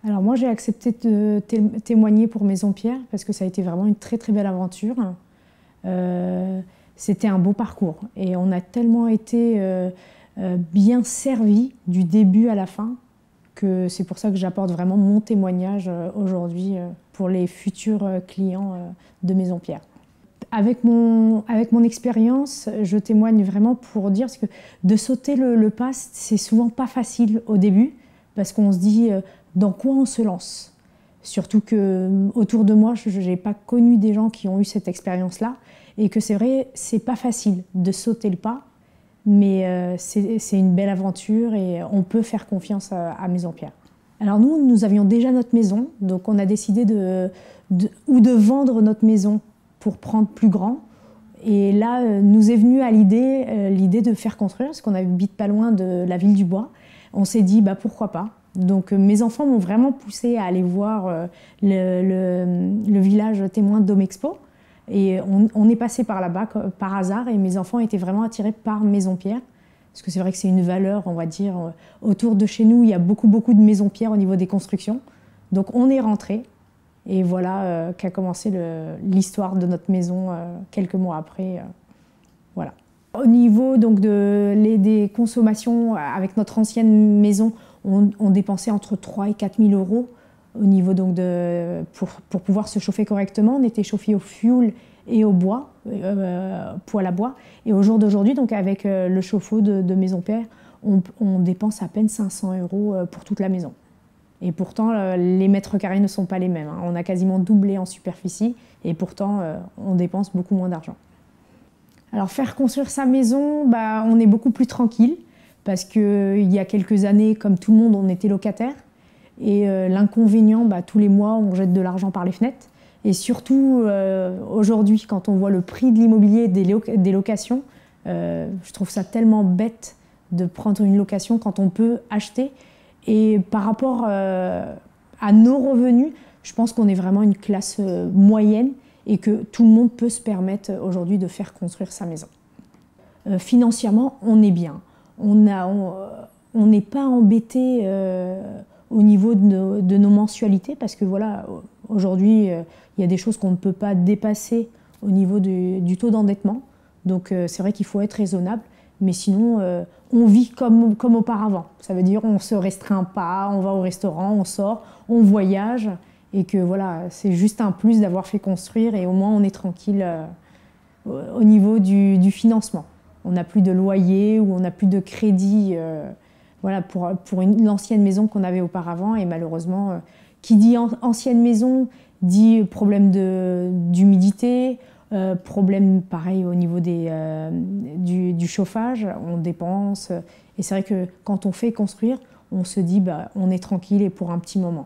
Alors moi j'ai accepté de témoigner pour Maison Pierre parce que ça a été vraiment une très très belle aventure. C'était un beau parcours et on a tellement été bien servis du début à la fin que c'est pour ça que j'apporte vraiment mon témoignage aujourd'hui pour les futurs clients de Maison Pierre. Avec mon expérience, je témoigne vraiment pour dire que de sauter le pas, c'est souvent pas facile au début parce qu'on se dit dans quoi on se lance. Surtout que autour de moi, je n'ai pas connu des gens qui ont eu cette expérience-là et que c'est vrai, c'est pas facile de sauter le pas, mais c'est une belle aventure et on peut faire confiance à Maison Pierre. Alors nous avions déjà notre maison, donc on a décidé de vendre notre maison pour prendre plus grand. Et là, nous est venue à l'idée de faire construire, parce qu'on habite pas loin de la ville du Bois. On s'est dit, bah, pourquoi pas. Donc mes enfants m'ont vraiment poussé à aller voir le village témoin d'Homexpo. Et on est passé par là-bas par hasard, et mes enfants étaient vraiment attirés par Maison Pierre. Parce que c'est vrai que c'est une valeur, on va dire, autour de chez nous, il y a beaucoup de maisons pierre au niveau des constructions. Donc on est rentré. Et voilà qu'a commencé l'histoire de notre maison quelques mois après. Voilà. Au niveau donc, des consommations, avec notre ancienne maison, on dépensait entre 3 et 4 000 euros au niveau, donc, pour pouvoir se chauffer correctement. On était chauffé au fioul et au bois, poêle à bois. Et au jour d'aujourd'hui, donc avec le chauffe-eau de Maison Pierre, on dépense à peine 500 euros pour toute la maison. Et pourtant, les mètres carrés ne sont pas les mêmes. On a quasiment doublé en superficie et pourtant, on dépense beaucoup moins d'argent. Alors, faire construire sa maison, bah, on est beaucoup plus tranquille parce qu'il y a quelques années, comme tout le monde, on était locataire. Et l'inconvénient, bah, tous les mois, on jette de l'argent par les fenêtres. Et surtout, aujourd'hui, quand on voit le prix de l'immobilier des locations, je trouve ça tellement bête de prendre une location quand on peut acheter. Et par rapport à nos revenus, je pense qu'on est vraiment une classe moyenne et que tout le monde peut se permettre aujourd'hui de faire construire sa maison. Financièrement, on est bien. On n'est pas embêté au niveau de nos mensualités parce que voilà, aujourd'hui, il y a des choses qu'on ne peut pas dépasser au niveau du taux d'endettement. Donc c'est vrai qu'il faut être raisonnable. Mais sinon, on vit comme auparavant. Ça veut dire on ne se restreint pas, on va au restaurant, on sort, on voyage. Et que voilà, c'est juste un plus d'avoir fait construire et au moins on est tranquille au niveau du financement. On n'a plus de loyer ou on n'a plus de crédit voilà, pour l'ancienne maison qu'on avait auparavant. Et malheureusement, qui dit ancienne maison dit problème d'humidité, problème pareil au niveau du chauffage, on dépense. Et c'est vrai que quand on fait construire, on se dit bah, on est tranquille et pour un petit moment.